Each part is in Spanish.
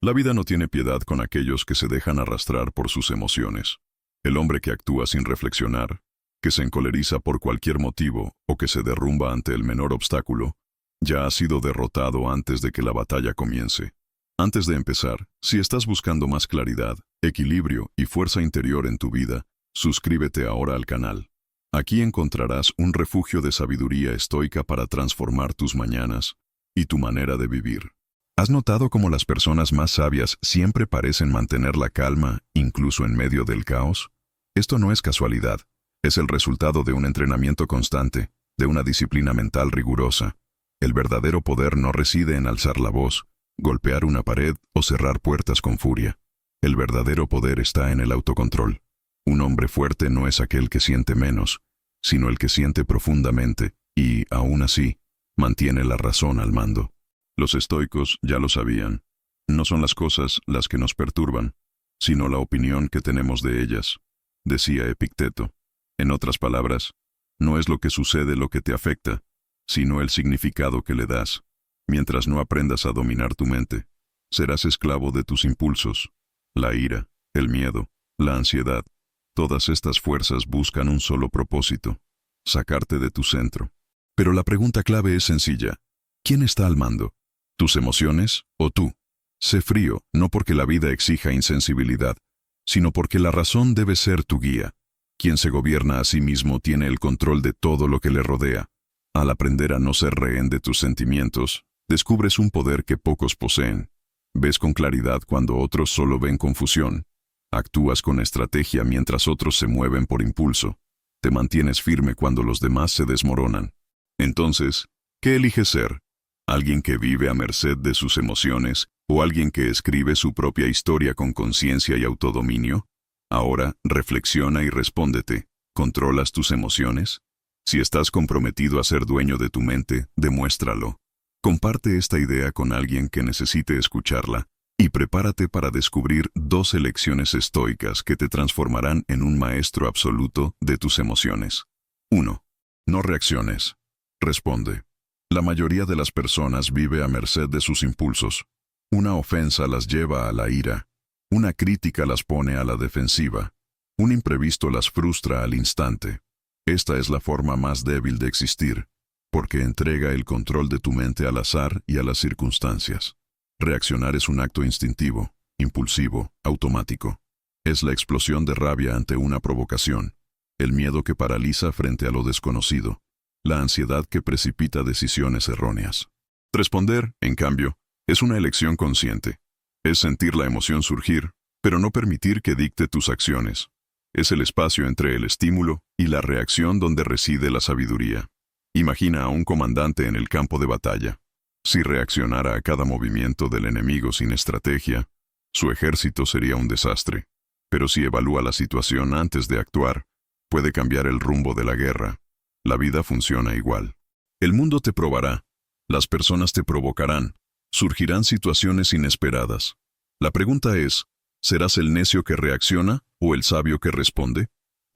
La vida no tiene piedad con aquellos que se dejan arrastrar por sus emociones. El hombre que actúa sin reflexionar, que se encoleriza por cualquier motivo o que se derrumba ante el menor obstáculo, ya ha sido derrotado antes de que la batalla comience. Antes de empezar, si estás buscando más claridad, equilibrio y fuerza interior en tu vida, suscríbete ahora al canal. Aquí encontrarás un refugio de sabiduría estoica para transformar tus mañanas y tu manera de vivir. ¿Has notado cómo las personas más sabias siempre parecen mantener la calma, incluso en medio del caos? Esto no es casualidad, es el resultado de un entrenamiento constante, de una disciplina mental rigurosa. El verdadero poder no reside en alzar la voz, golpear una pared o cerrar puertas con furia. El verdadero poder está en el autocontrol. Un hombre fuerte no es aquel que siente menos, sino el que siente profundamente y, aún así, mantiene la razón al mando. Los estoicos ya lo sabían. No son las cosas las que nos perturban, sino la opinión que tenemos de ellas, decía Epicteto. En otras palabras, no es lo que sucede lo que te afecta, sino el significado que le das. Mientras no aprendas a dominar tu mente, serás esclavo de tus impulsos. La ira, el miedo, la ansiedad, todas estas fuerzas buscan un solo propósito: sacarte de tu centro. Pero la pregunta clave es sencilla: ¿quién está al mando? ¿Tus emociones o tú? Sé frío, no porque la vida exija insensibilidad, sino porque la razón debe ser tu guía. Quien se gobierna a sí mismo tiene el control de todo lo que le rodea. Al aprender a no ser rehén de tus sentimientos, descubres un poder que pocos poseen. Ves con claridad cuando otros solo ven confusión. Actúas con estrategia mientras otros se mueven por impulso. Te mantienes firme cuando los demás se desmoronan. Entonces, ¿qué eliges ser? ¿Alguien que vive a merced de sus emociones o alguien que escribe su propia historia con conciencia y autodominio? Ahora, reflexiona y respóndete. ¿Controlas tus emociones? Si estás comprometido a ser dueño de tu mente, demuéstralo. Comparte esta idea con alguien que necesite escucharla y prepárate para descubrir 2 lecciones estoicas que te transformarán en un maestro absoluto de tus emociones. 1. No reacciones. Responde. La mayoría de las personas vive a merced de sus impulsos. Una ofensa las lleva a la ira. Una crítica las pone a la defensiva. Un imprevisto las frustra al instante. Esta es la forma más débil de existir, porque entrega el control de tu mente al azar y a las circunstancias. Reaccionar es un acto instintivo, impulsivo, automático. Es la explosión de rabia ante una provocación, el miedo que paraliza frente a lo desconocido, la ansiedad que precipita decisiones erróneas. Responder, en cambio, es una elección consciente. Es sentir la emoción surgir, pero no permitir que dicte tus acciones. Es el espacio entre el estímulo y la reacción donde reside la sabiduría. Imagina a un comandante en el campo de batalla. Si reaccionara a cada movimiento del enemigo sin estrategia, su ejército sería un desastre. Pero si evalúa la situación antes de actuar, puede cambiar el rumbo de la guerra. La vida funciona igual. El mundo te probará, las personas te provocarán, surgirán situaciones inesperadas. La pregunta es, ¿serás el necio que reacciona o el sabio que responde?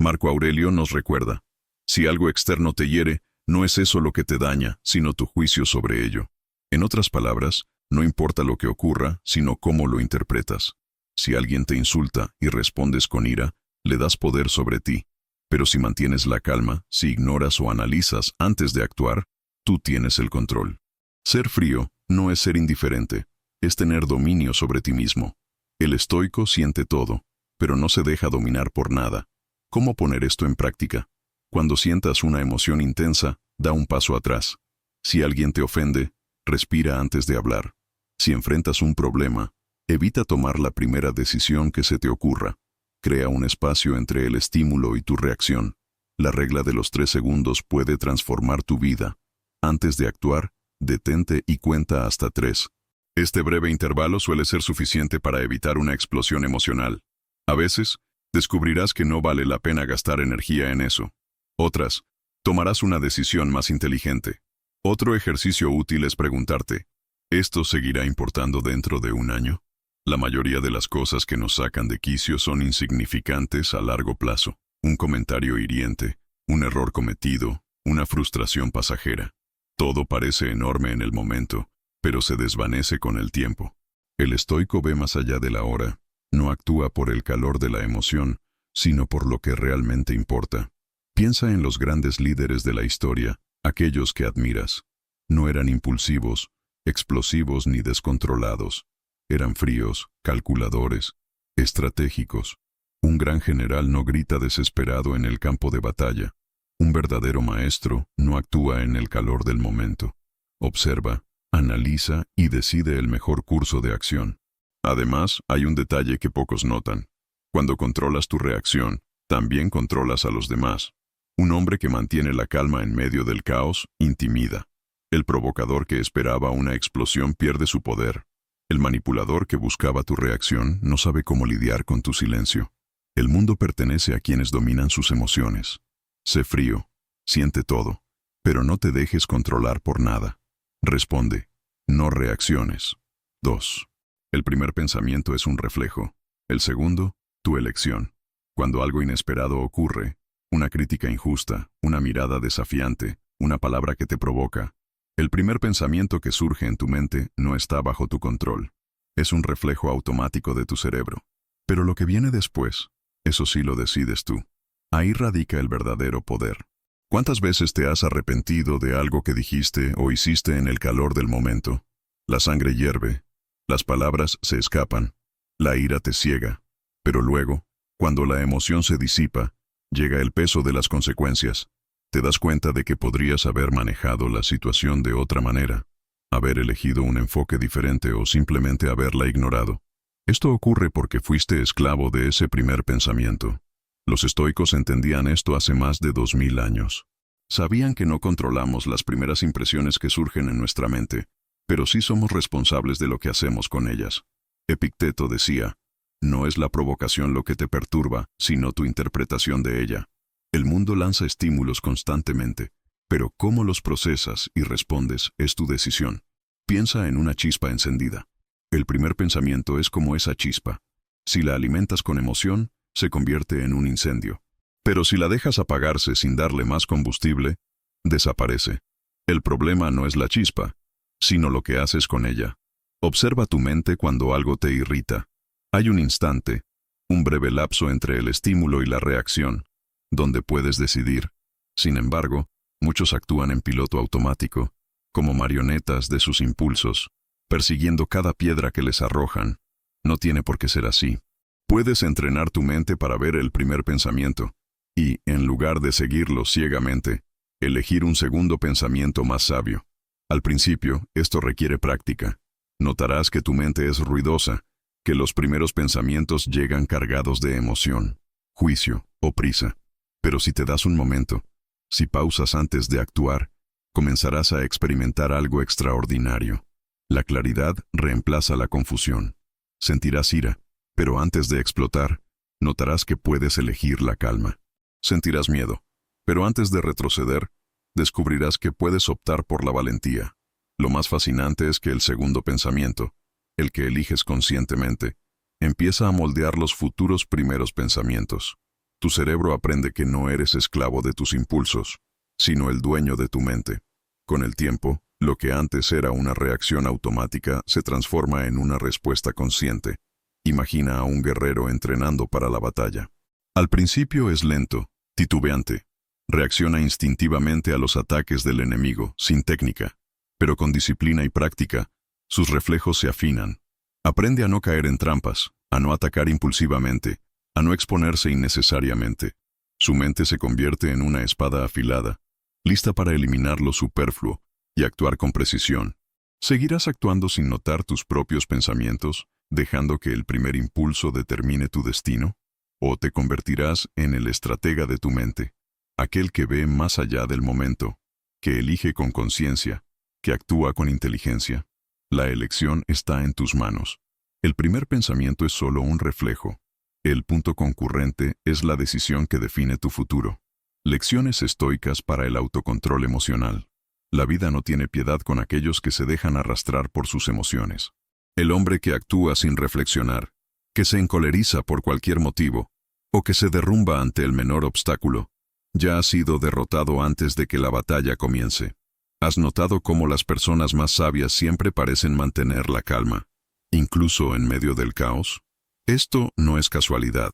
Marco Aurelio nos recuerda: si algo externo te hiere, no es eso lo que te daña, sino tu juicio sobre ello. En otras palabras, no importa lo que ocurra, sino cómo lo interpretas. Si alguien te insulta y respondes con ira, le das poder sobre ti. Pero si mantienes la calma, si ignoras o analizas antes de actuar, tú tienes el control. Ser frío no es ser indiferente, es tener dominio sobre ti mismo. El estoico siente todo, pero no se deja dominar por nada. ¿Cómo poner esto en práctica? Cuando sientas una emoción intensa, da un paso atrás. Si alguien te ofende, respira antes de hablar. Si enfrentas un problema, evita tomar la primera decisión que se te ocurra. Crea un espacio entre el estímulo y tu reacción. La regla de los 3 segundos puede transformar tu vida. Antes de actuar, detente y cuenta hasta 3. Este breve intervalo suele ser suficiente para evitar una explosión emocional. A veces, descubrirás que no vale la pena gastar energía en eso. Otras, tomarás una decisión más inteligente. Otro ejercicio útil es preguntarte: ¿esto seguirá importando dentro de un año? La mayoría de las cosas que nos sacan de quicio son insignificantes a largo plazo. Un comentario hiriente, un error cometido, una frustración pasajera. Todo parece enorme en el momento, pero se desvanece con el tiempo. El estoico ve más allá de la hora, no actúa por el calor de la emoción, sino por lo que realmente importa. Piensa en los grandes líderes de la historia, aquellos que admiras. No eran impulsivos, explosivos ni descontrolados. Eran fríos, calculadores, estratégicos. Un gran general no grita desesperado en el campo de batalla. Un verdadero maestro no actúa en el calor del momento. Observa, analiza y decide el mejor curso de acción. Además, hay un detalle que pocos notan. Cuando controlas tu reacción, también controlas a los demás. Un hombre que mantiene la calma en medio del caos, intimida. El provocador que esperaba una explosión pierde su poder. El manipulador que buscaba tu reacción no sabe cómo lidiar con tu silencio. El mundo pertenece a quienes dominan sus emociones. Sé frío, siente todo, pero no te dejes controlar por nada. Responde, no reacciones. 2. El primer pensamiento es un reflejo. El segundo, tu elección. Cuando algo inesperado ocurre, una crítica injusta, una mirada desafiante, una palabra que te provoca, el primer pensamiento que surge en tu mente no está bajo tu control. Es un reflejo automático de tu cerebro. Pero lo que viene después, eso sí lo decides tú. Ahí radica el verdadero poder. ¿Cuántas veces te has arrepentido de algo que dijiste o hiciste en el calor del momento? La sangre hierve, las palabras se escapan, la ira te ciega, pero luego, cuando la emoción se disipa, llega el peso de las consecuencias. Te das cuenta de que podrías haber manejado la situación de otra manera, haber elegido un enfoque diferente o simplemente haberla ignorado. Esto ocurre porque fuiste esclavo de ese primer pensamiento. Los estoicos entendían esto hace más de 2000 años. Sabían que no controlamos las primeras impresiones que surgen en nuestra mente, pero sí somos responsables de lo que hacemos con ellas. Epicteto decía, no es la provocación lo que te perturba, sino tu interpretación de ella. El mundo lanza estímulos constantemente, pero cómo los procesas y respondes es tu decisión. Piensa en una chispa encendida. El primer pensamiento es como esa chispa. Si la alimentas con emoción, se convierte en un incendio. Pero si la dejas apagarse sin darle más combustible, desaparece. El problema no es la chispa, sino lo que haces con ella. Observa tu mente cuando algo te irrita. Hay un instante, un breve lapso entre el estímulo y la reacción, donde puedes decidir. Sin embargo, muchos actúan en piloto automático, como marionetas de sus impulsos, persiguiendo cada piedra que les arrojan. No tiene por qué ser así. Puedes entrenar tu mente para ver el primer pensamiento, y, en lugar de seguirlo ciegamente, elegir un segundo pensamiento más sabio. Al principio, esto requiere práctica. Notarás que tu mente es ruidosa, que los primeros pensamientos llegan cargados de emoción, juicio o prisa. Pero si te das un momento, si pausas antes de actuar, comenzarás a experimentar algo extraordinario. La claridad reemplaza la confusión. Sentirás ira, pero antes de explotar, notarás que puedes elegir la calma. Sentirás miedo, pero antes de retroceder, descubrirás que puedes optar por la valentía. Lo más fascinante es que el segundo pensamiento, el que eliges conscientemente, empieza a moldear los futuros primeros pensamientos. Tu cerebro aprende que no eres esclavo de tus impulsos, sino el dueño de tu mente. Con el tiempo, lo que antes era una reacción automática se transforma en una respuesta consciente. Imagina a un guerrero entrenando para la batalla. Al principio es lento, titubeante. Reacciona instintivamente a los ataques del enemigo, sin técnica. Pero con disciplina y práctica, sus reflejos se afinan. Aprende a no caer en trampas, a no atacar impulsivamente, a no exponerse innecesariamente. Su mente se convierte en una espada afilada, lista para eliminar lo superfluo y actuar con precisión. ¿Seguirás actuando sin notar tus propios pensamientos, dejando que el primer impulso determine tu destino? ¿O te convertirás en el estratega de tu mente, aquel que ve más allá del momento, que elige con conciencia, que actúa con inteligencia? La elección está en tus manos. El primer pensamiento es solo un reflejo. El punto concurrente es la decisión que define tu futuro. Lecciones estoicas para el autocontrol emocional. La vida no tiene piedad con aquellos que se dejan arrastrar por sus emociones. El hombre que actúa sin reflexionar, que se encoleriza por cualquier motivo, o que se derrumba ante el menor obstáculo, ya ha sido derrotado antes de que la batalla comience. ¿Has notado cómo las personas más sabias siempre parecen mantener la calma? incluso en medio del caos? Esto no es casualidad,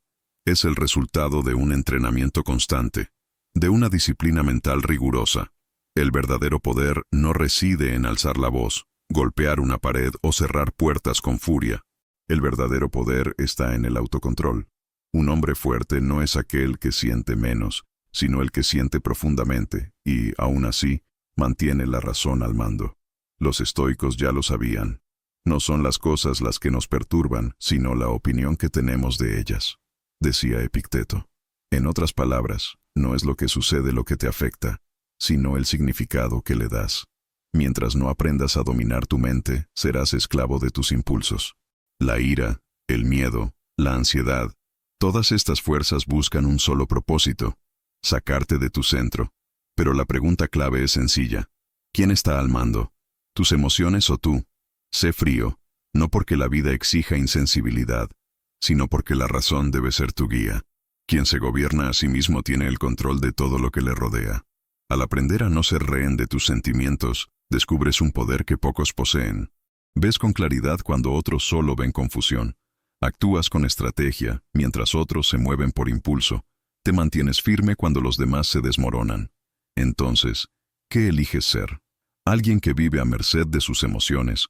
es el resultado de un entrenamiento constante, de una disciplina mental rigurosa. El verdadero poder no reside en alzar la voz, golpear una pared o cerrar puertas con furia. El verdadero poder está en el autocontrol. Un hombre fuerte no es aquel que siente menos, sino el que siente profundamente y, aún así, mantiene la razón al mando. Los estoicos ya lo sabían. No son las cosas las que nos perturban, sino la opinión que tenemos de ellas, decía Epicteto. En otras palabras, no es lo que sucede lo que te afecta, sino el significado que le das. Mientras no aprendas a dominar tu mente, serás esclavo de tus impulsos. La ira, el miedo, la ansiedad, todas estas fuerzas buscan un solo propósito: sacarte de tu centro. Pero la pregunta clave es sencilla. ¿Quién está al mando? ¿Tus emociones o tú? Sé frío, no porque la vida exija insensibilidad, sino porque la razón debe ser tu guía. Quien se gobierna a sí mismo tiene el control de todo lo que le rodea. Al aprender a no ser rehén de tus sentimientos, descubres un poder que pocos poseen. Ves con claridad cuando otros solo ven confusión. Actúas con estrategia, mientras otros se mueven por impulso. Te mantienes firme cuando los demás se desmoronan. Entonces, ¿qué eliges ser? ¿Alguien que vive a merced de sus emociones?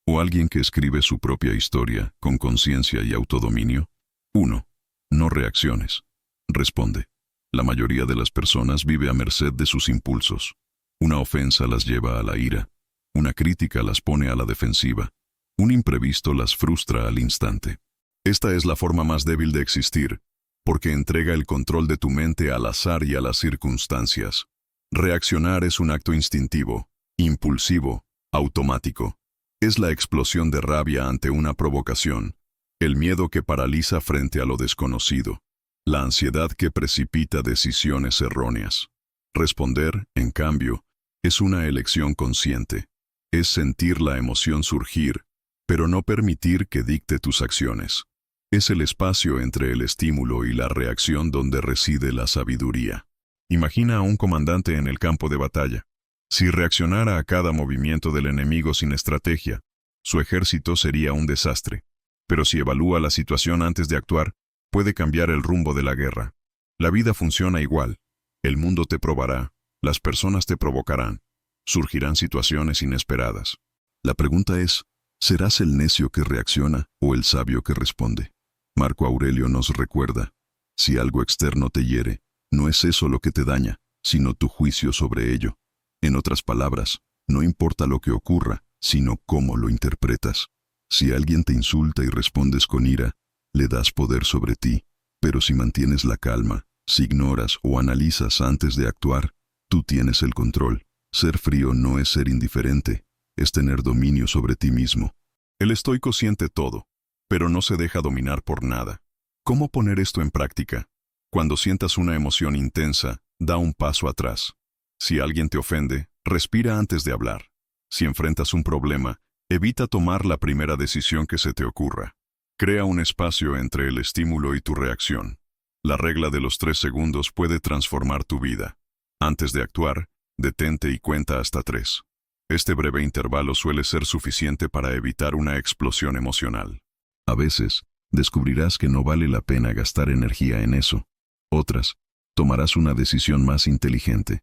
¿O alguien que escribe su propia historia con conciencia y autodominio? 1. No reacciones. Responde. La mayoría de las personas vive a merced de sus impulsos. Una ofensa las lleva a la ira. Una crítica las pone a la defensiva. Un imprevisto las frustra al instante. Esta es la forma más débil de existir, porque entrega el control de tu mente al azar y a las circunstancias. Reaccionar es un acto instintivo, impulsivo, automático. Es la explosión de rabia ante una provocación, el miedo que paraliza frente a lo desconocido, la ansiedad que precipita decisiones erróneas. Responder, en cambio, es una elección consciente. Es sentir la emoción surgir, pero no permitir que dicte tus acciones. Es el espacio entre el estímulo y la reacción donde reside la sabiduría. Imagina a un comandante en el campo de batalla. Si reaccionara a cada movimiento del enemigo sin estrategia, su ejército sería un desastre. Pero si evalúa la situación antes de actuar, puede cambiar el rumbo de la guerra. La vida funciona igual. El mundo te probará, las personas te provocarán. Surgirán situaciones inesperadas. La pregunta es, ¿serás el necio que reacciona o el sabio que responde? Marco Aurelio nos recuerda, si algo externo te hiere, no es eso lo que te daña, sino tu juicio sobre ello. En otras palabras, no importa lo que ocurra, sino cómo lo interpretas. Si alguien te insulta y respondes con ira, le das poder sobre ti, pero si mantienes la calma, si ignoras o analizas antes de actuar, tú tienes el control. Ser frío no es ser indiferente, es tener dominio sobre ti mismo. El estoico siente todo, pero no se deja dominar por nada. ¿Cómo poner esto en práctica? Cuando sientas una emoción intensa, da un paso atrás. Si alguien te ofende, respira antes de hablar. Si enfrentas un problema, evita tomar la primera decisión que se te ocurra. Crea un espacio entre el estímulo y tu reacción. La regla de los 3 segundos puede transformar tu vida. Antes de actuar, detente y cuenta hasta 3. Este breve intervalo suele ser suficiente para evitar una explosión emocional. A veces, descubrirás que no vale la pena gastar energía en eso. Otras, tomarás una decisión más inteligente.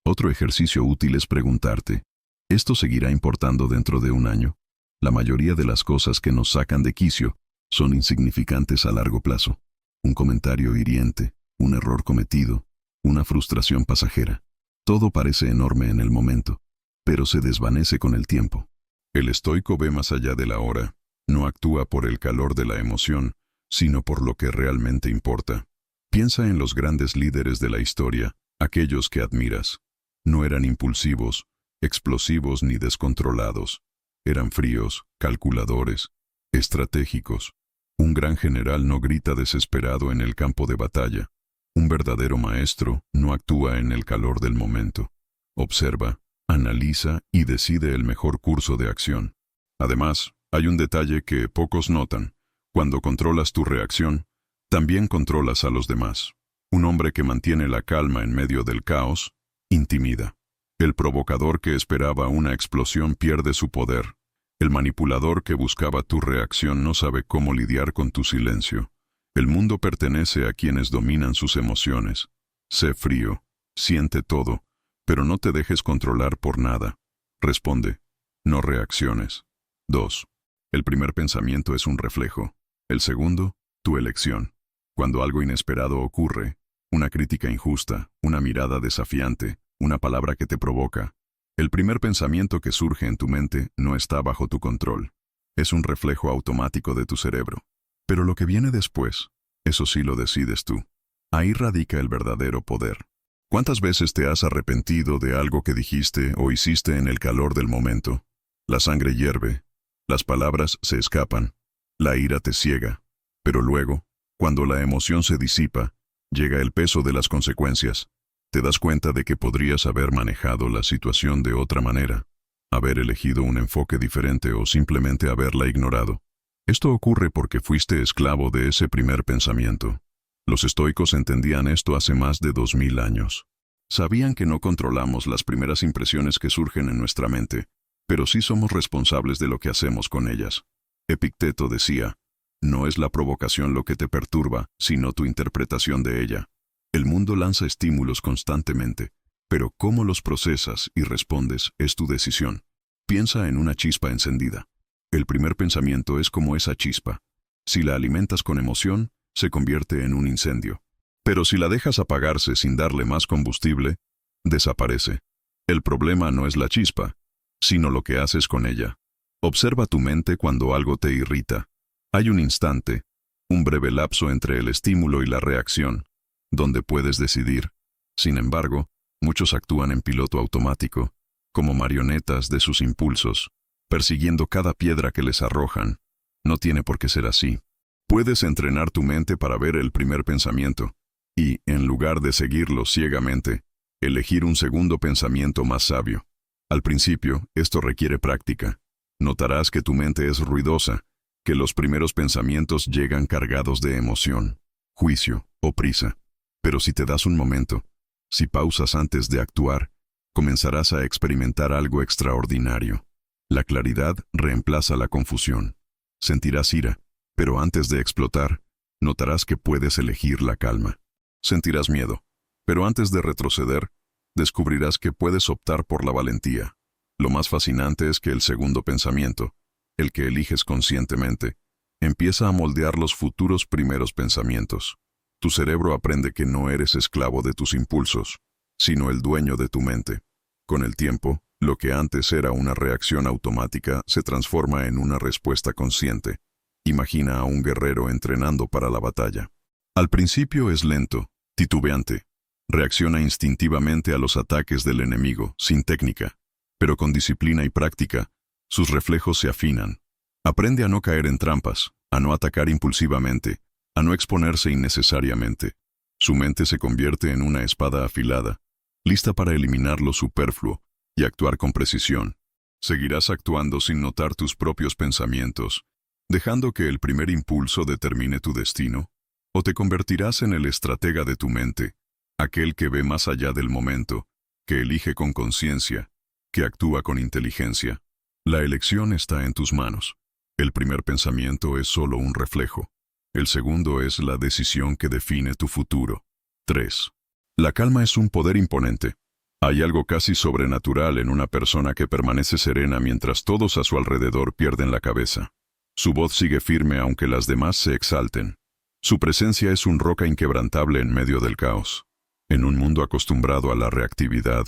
Otro ejercicio útil es preguntarte, ¿esto seguirá importando dentro de un año? La mayoría de las cosas que nos sacan de quicio son insignificantes a largo plazo. Un comentario hiriente, un error cometido, una frustración pasajera. Todo parece enorme en el momento, pero se desvanece con el tiempo. El estoico ve más allá de la hora, no actúa por el calor de la emoción, sino por lo que realmente importa. Piensa en los grandes líderes de la historia, aquellos que admiras. No eran impulsivos, explosivos ni descontrolados. Eran fríos, calculadores, estratégicos. Un gran general no grita desesperado en el campo de batalla. Un verdadero maestro no actúa en el calor del momento. Observa, analiza y decide el mejor curso de acción. Además, hay un detalle que pocos notan. Cuando controlas tu reacción, también controlas a los demás. Un hombre que mantiene la calma en medio del caos, intimida. El provocador que esperaba una explosión pierde su poder. El manipulador que buscaba tu reacción no sabe cómo lidiar con tu silencio. El mundo pertenece a quienes dominan sus emociones. Sé frío, siente todo, pero no te dejes controlar por nada. Responde, no reacciones. 2. El primer pensamiento es un reflejo. El segundo, tu elección. Cuando algo inesperado ocurre, una crítica injusta, una mirada desafiante, una palabra que te provoca, el primer pensamiento que surge en tu mente no está bajo tu control. Es un reflejo automático de tu cerebro. Pero lo que viene después, eso sí lo decides tú. Ahí radica el verdadero poder. ¿Cuántas veces te has arrepentido de algo que dijiste o hiciste en el calor del momento? La sangre hierve, las palabras se escapan, la ira te ciega. Pero luego, cuando la emoción se disipa, llega el peso de las consecuencias. Te das cuenta de que podrías haber manejado la situación de otra manera, haber elegido un enfoque diferente o simplemente haberla ignorado. Esto ocurre porque fuiste esclavo de ese primer pensamiento. Los estoicos entendían esto hace más de 2000 años. Sabían que no controlamos las primeras impresiones que surgen en nuestra mente, pero sí somos responsables de lo que hacemos con ellas. Epicteto decía, no es la provocación lo que te perturba, sino tu interpretación de ella. El mundo lanza estímulos constantemente, pero cómo los procesas y respondes es tu decisión. Piensa en una chispa encendida. El primer pensamiento es como esa chispa. Si la alimentas con emoción, se convierte en un incendio. Pero si la dejas apagarse sin darle más combustible, desaparece. El problema no es la chispa, sino lo que haces con ella. Observa tu mente cuando algo te irrita. Hay un instante, un breve lapso entre el estímulo y la reacción, donde puedes decidir. Sin embargo, muchos actúan en piloto automático, como marionetas de sus impulsos, persiguiendo cada piedra que les arrojan. No tiene por qué ser así. Puedes entrenar tu mente para ver el primer pensamiento y, en lugar de seguirlo ciegamente, elegir un segundo pensamiento más sabio. Al principio, esto requiere práctica. Notarás que tu mente es ruidosa, que los primeros pensamientos llegan cargados de emoción, juicio o prisa. Pero si te das un momento, si pausas antes de actuar, comenzarás a experimentar algo extraordinario. La claridad reemplaza la confusión. Sentirás ira, pero antes de explotar, notarás que puedes elegir la calma. Sentirás miedo, pero antes de retroceder, descubrirás que puedes optar por la valentía. Lo más fascinante es que el segundo pensamiento, el que eliges conscientemente, empieza a moldear los futuros primeros pensamientos. Tu cerebro aprende que no eres esclavo de tus impulsos, sino el dueño de tu mente. Con el tiempo, lo que antes era una reacción automática se transforma en una respuesta consciente. Imagina a un guerrero entrenando para la batalla. Al principio es lento, titubeante. Reacciona instintivamente a los ataques del enemigo, sin técnica. Pero con disciplina y práctica, sus reflejos se afinan. Aprende a no caer en trampas, a no atacar impulsivamente, a no exponerse innecesariamente. Su mente se convierte en una espada afilada, lista para eliminar lo superfluo y actuar con precisión. Seguirás actuando sin notar tus propios pensamientos, dejando que el primer impulso determine tu destino, o te convertirás en el estratega de tu mente, aquel que ve más allá del momento, que elige con conciencia, que actúa con inteligencia. La elección está en tus manos. El primer pensamiento es solo un reflejo. El segundo es la decisión que define tu futuro. 3. La calma es un poder imponente. Hay algo casi sobrenatural en una persona que permanece serena mientras todos a su alrededor pierden la cabeza. Su voz sigue firme aunque las demás se exalten. Su presencia es un roca inquebrantable en medio del caos. En un mundo acostumbrado a la reactividad,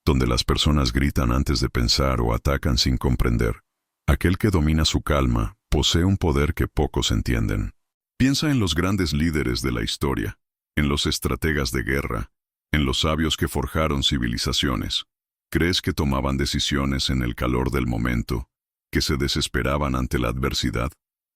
donde las personas gritan antes de pensar o atacan sin comprender, aquel que domina su calma posee un poder que pocos entienden. Piensa en los grandes líderes de la historia, en los estrategas de guerra, en los sabios que forjaron civilizaciones. ¿Crees que tomaban decisiones en el calor del momento, que se desesperaban ante la adversidad?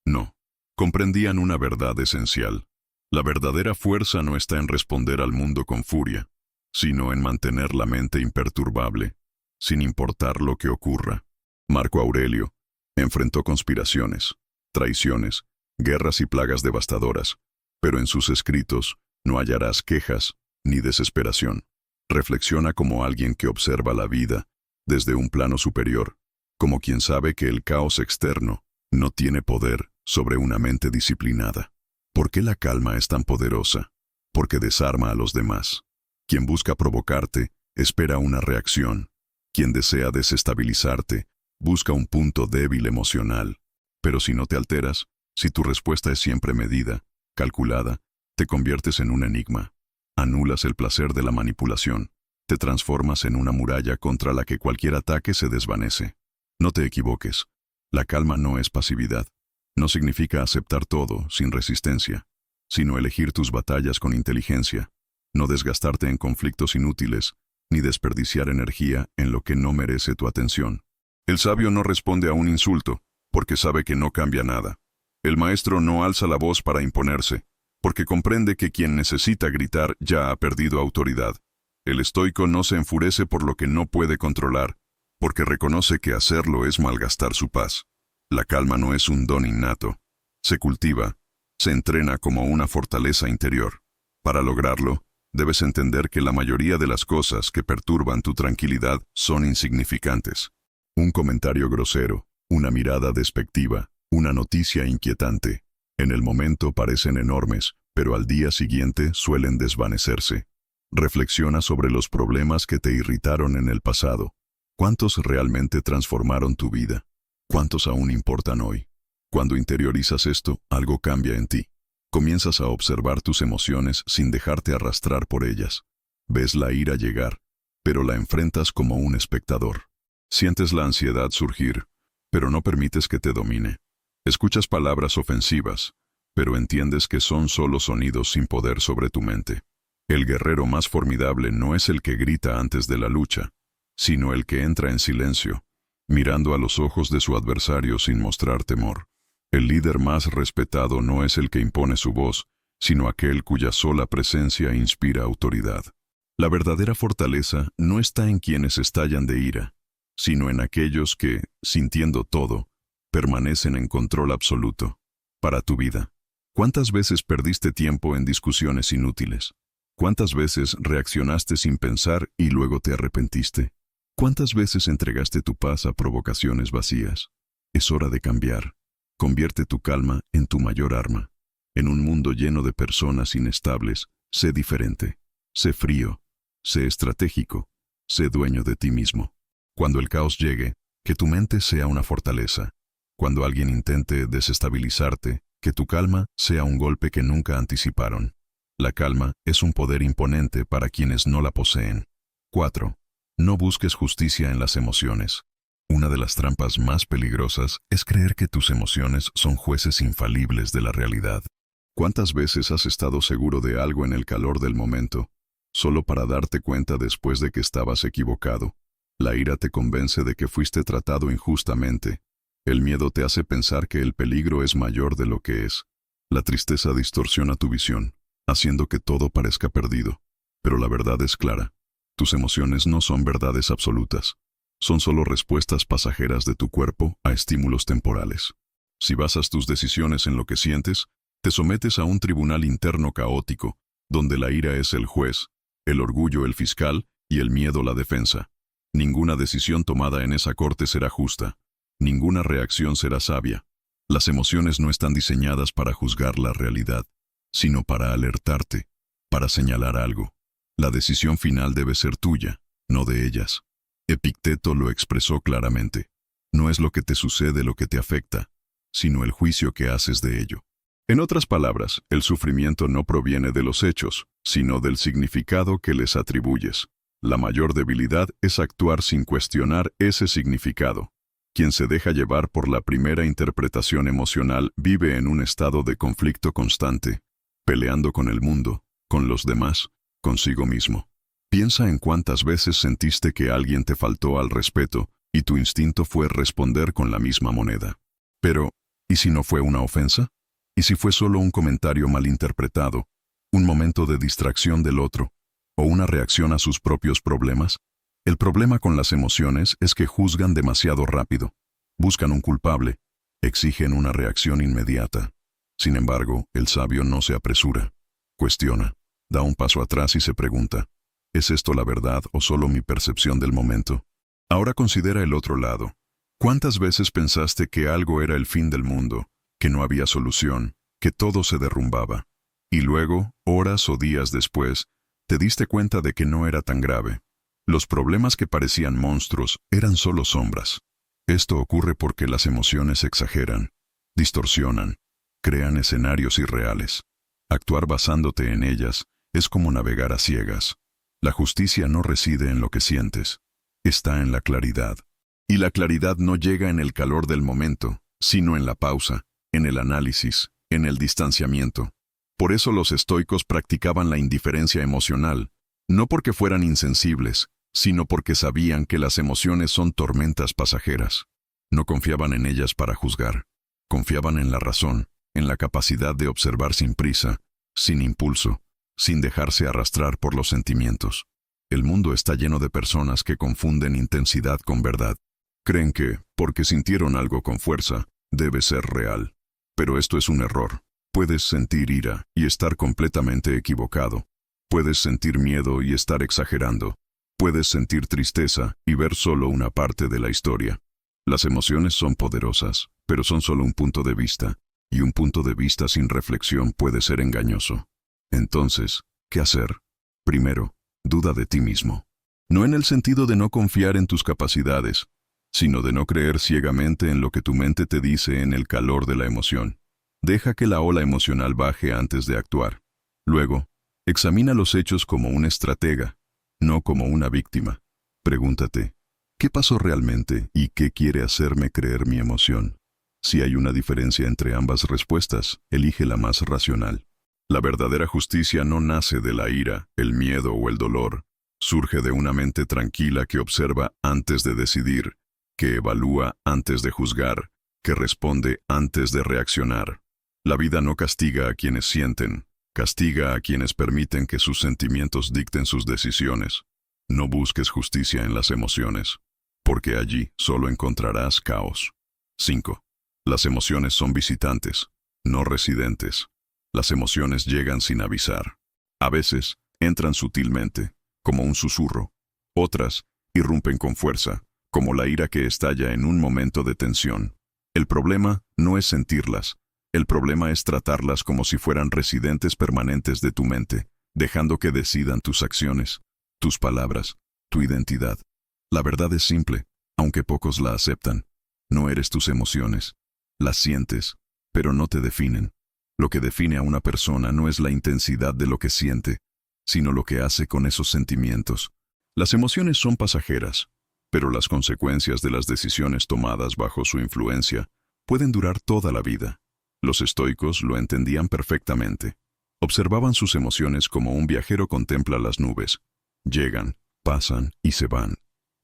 No. Comprendían una verdad esencial. La verdadera fuerza no está en responder al mundo con furia, sino en mantener la mente imperturbable, sin importar lo que ocurra. Marco Aurelio enfrentó conspiraciones, traiciones, guerras y plagas devastadoras, pero en sus escritos no hallarás quejas ni desesperación. Reflexiona como alguien que observa la vida desde un plano superior, como quien sabe que el caos externo no tiene poder sobre una mente disciplinada. ¿Por qué la calma es tan poderosa? Porque desarma a los demás. Quien busca provocarte, espera una reacción. Quien desea desestabilizarte, busca un punto débil emocional. Pero si no te alteras, si tu respuesta es siempre medida, calculada, te conviertes en un enigma. Anulas el placer de la manipulación. Te transformas en una muralla contra la que cualquier ataque se desvanece. No te equivoques. La calma no es pasividad. No significa aceptar todo sin resistencia, sino elegir tus batallas con inteligencia, no desgastarte en conflictos inútiles, ni desperdiciar energía en lo que no merece tu atención. El sabio no responde a un insulto, porque sabe que no cambia nada. El maestro no alza la voz para imponerse, porque comprende que quien necesita gritar ya ha perdido autoridad. El estoico no se enfurece por lo que no puede controlar, porque reconoce que hacerlo es malgastar su paz. La calma no es un don innato. Se cultiva, se entrena como una fortaleza interior. Para lograrlo, debes entender que la mayoría de las cosas que perturban tu tranquilidad son insignificantes. Un comentario grosero, una mirada despectiva, una noticia inquietante. En el momento parecen enormes, pero al día siguiente suelen desvanecerse. Reflexiona sobre los problemas que te irritaron en el pasado. ¿Cuántos realmente transformaron tu vida? ¿Cuántos aún importan hoy? Cuando interiorizas esto, algo cambia en ti. Comienzas a observar tus emociones sin dejarte arrastrar por ellas. Ves la ira llegar, pero la enfrentas como un espectador. Sientes la ansiedad surgir, pero no permites que te domine. Escuchas palabras ofensivas, pero entiendes que son solo sonidos sin poder sobre tu mente. El guerrero más formidable no es el que grita antes de la lucha, sino el que entra en silencio, mirando a los ojos de su adversario sin mostrar temor. El líder más respetado no es el que impone su voz, sino aquel cuya sola presencia inspira autoridad. La verdadera fortaleza no está en quienes estallan de ira, sino en aquellos que, sintiendo todo, permanecen en control absoluto. Para tu vida, ¿cuántas veces perdiste tiempo en discusiones inútiles? ¿Cuántas veces reaccionaste sin pensar y luego te arrepentiste? ¿Cuántas veces entregaste tu paz a provocaciones vacías? Es hora de cambiar. Convierte tu calma en tu mayor arma. En un mundo lleno de personas inestables, sé diferente. Sé frío. Sé estratégico. Sé dueño de ti mismo. Cuando el caos llegue, que tu mente sea una fortaleza. Cuando alguien intente desestabilizarte, que tu calma sea un golpe que nunca anticiparon. La calma es un poder imponente para quienes no la poseen. 4. No busques justicia en las emociones. Una de las trampas más peligrosas es creer que tus emociones son jueces infalibles de la realidad. ¿Cuántas veces has estado seguro de algo en el calor del momento, solo para darte cuenta después de que estabas equivocado? La ira te convence de que fuiste tratado injustamente. El miedo te hace pensar que el peligro es mayor de lo que es. La tristeza distorsiona tu visión, haciendo que todo parezca perdido. Pero la verdad es clara. Tus emociones no son verdades absolutas. Son solo respuestas pasajeras de tu cuerpo a estímulos temporales. Si basas tus decisiones en lo que sientes, te sometes a un tribunal interno caótico, donde la ira es el juez, el orgullo el fiscal y el miedo la defensa. Ninguna decisión tomada en esa corte será justa. Ninguna reacción será sabia. Las emociones no están diseñadas para juzgar la realidad, sino para alertarte, para señalar algo. La decisión final debe ser tuya, no de ellas. Epicteto lo expresó claramente. No es lo que te sucede lo que te afecta, sino el juicio que haces de ello. En otras palabras, el sufrimiento no proviene de los hechos, sino del significado que les atribuyes. La mayor debilidad es actuar sin cuestionar ese significado. Quien se deja llevar por la primera interpretación emocional vive en un estado de conflicto constante, peleando con el mundo, con los demás, consigo mismo. Piensa en cuántas veces sentiste que alguien te faltó al respeto y tu instinto fue responder con la misma moneda. Pero, ¿y si no fue una ofensa? ¿Y si fue solo un comentario malinterpretado, un momento de distracción del otro, o una reacción a sus propios problemas? El problema con las emociones es que juzgan demasiado rápido, buscan un culpable, exigen una reacción inmediata. Sin embargo, el sabio no se apresura, cuestiona, da un paso atrás y se pregunta, ¿es esto la verdad o solo mi percepción del momento? Ahora considera el otro lado. ¿Cuántas veces pensaste que algo era el fin del mundo, que no había solución, que todo se derrumbaba? Y luego, horas o días después, te diste cuenta de que no era tan grave. Los problemas que parecían monstruos eran solo sombras. Esto ocurre porque las emociones exageran, distorsionan, crean escenarios irreales. Actuar basándote en ellas es como navegar a ciegas. La justicia no reside en lo que sientes, está en la claridad. Y la claridad no llega en el calor del momento, sino en la pausa, en el análisis, en el distanciamiento. Por eso los estoicos practicaban la indiferencia emocional, no porque fueran insensibles, sino porque sabían que las emociones son tormentas pasajeras. No confiaban en ellas para juzgar, confiaban en la razón, en la capacidad de observar sin prisa, sin impulso, sin dejarse arrastrar por los sentimientos. El mundo está lleno de personas que confunden intensidad con verdad. Creen que, porque sintieron algo con fuerza, debe ser real. Pero esto es un error. Puedes sentir ira y estar completamente equivocado. Puedes sentir miedo y estar exagerando. Puedes sentir tristeza y ver solo una parte de la historia. Las emociones son poderosas, pero son solo un punto de vista, y un punto de vista sin reflexión puede ser engañoso. Entonces, ¿qué hacer? Primero, duda de ti mismo. No en el sentido de no confiar en tus capacidades, sino de no creer ciegamente en lo que tu mente te dice en el calor de la emoción. Deja que la ola emocional baje antes de actuar. Luego, examina los hechos como un estratega, no como una víctima. Pregúntate, ¿qué pasó realmente y qué quiere hacerme creer mi emoción? Si hay una diferencia entre ambas respuestas, elige la más racional. La verdadera justicia no nace de la ira, el miedo o el dolor. Surge de una mente tranquila que observa antes de decidir, que evalúa antes de juzgar, que responde antes de reaccionar. La vida no castiga a quienes sienten, castiga a quienes permiten que sus sentimientos dicten sus decisiones. No busques justicia en las emociones, porque allí solo encontrarás caos. 5. Las emociones son visitantes, no residentes. Las emociones llegan sin avisar. A veces, entran sutilmente, como un susurro. Otras, irrumpen con fuerza, como la ira que estalla en un momento de tensión. El problema no es sentirlas. El problema es tratarlas como si fueran residentes permanentes de tu mente, dejando que decidan tus acciones, tus palabras, tu identidad. La verdad es simple, aunque pocos la aceptan. No eres tus emociones. Las sientes, pero no te definen. Lo que define a una persona no es la intensidad de lo que siente, sino lo que hace con esos sentimientos. Las emociones son pasajeras, pero las consecuencias de las decisiones tomadas bajo su influencia pueden durar toda la vida. Los estoicos lo entendían perfectamente. Observaban sus emociones como un viajero contempla las nubes. Llegan, pasan y se van.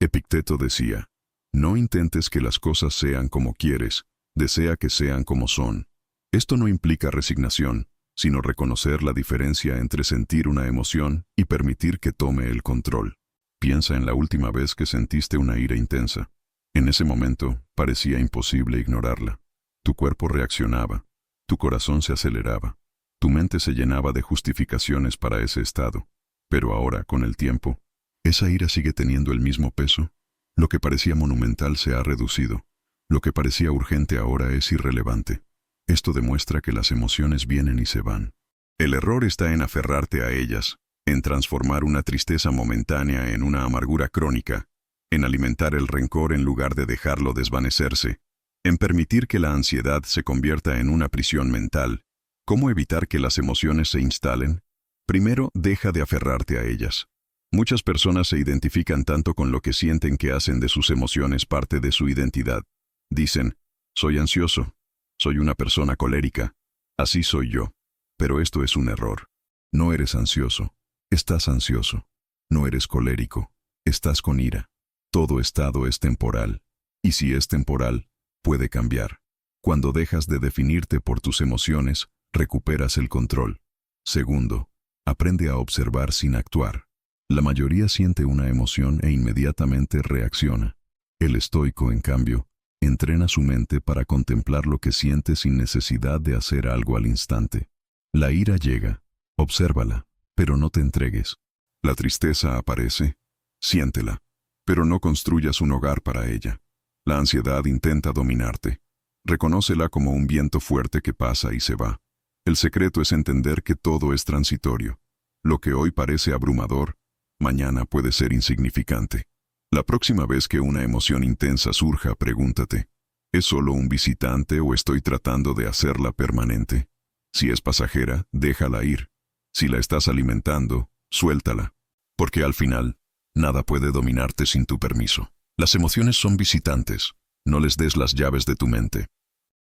Epicteto decía, no intentes que las cosas sean como quieres, desea que sean como son. Esto no implica resignación, sino reconocer la diferencia entre sentir una emoción y permitir que tome el control. Piensa en la última vez que sentiste una ira intensa. En ese momento, parecía imposible ignorarla. Tu cuerpo reaccionaba, tu corazón se aceleraba, tu mente se llenaba de justificaciones para ese estado. Pero ahora, con el tiempo, ¿esa ira sigue teniendo el mismo peso? Lo que parecía monumental se ha reducido. Lo que parecía urgente ahora es irrelevante. Esto demuestra que las emociones vienen y se van. El error está en aferrarte a ellas, en transformar una tristeza momentánea en una amargura crónica, en alimentar el rencor en lugar de dejarlo desvanecerse, en permitir que la ansiedad se convierta en una prisión mental. ¿Cómo evitar que las emociones se instalen? Primero, deja de aferrarte a ellas. Muchas personas se identifican tanto con lo que sienten que hacen de sus emociones parte de su identidad. Dicen, soy ansioso, soy una persona colérica, así soy yo. Pero esto es un error. No eres ansioso, estás ansioso. No eres colérico, estás con ira. Todo estado es temporal, y si es temporal, puede cambiar. Cuando dejas de definirte por tus emociones, recuperas el control. Segundo, aprende a observar sin actuar. La mayoría siente una emoción e inmediatamente reacciona. El estoico, en cambio, entrena su mente para contemplar lo que siente sin necesidad de hacer algo al instante. La ira llega, obsérvala, pero no te entregues. La tristeza aparece, siéntela, pero no construyas un hogar para ella. La ansiedad intenta dominarte. Reconócela como un viento fuerte que pasa y se va. El secreto es entender que todo es transitorio. Lo que hoy parece abrumador, mañana puede ser insignificante. La próxima vez que una emoción intensa surja, pregúntate, ¿es solo un visitante o estoy tratando de hacerla permanente? Si es pasajera, déjala ir. Si la estás alimentando, suéltala. Porque al final, nada puede dominarte sin tu permiso. Las emociones son visitantes. No les des las llaves de tu mente.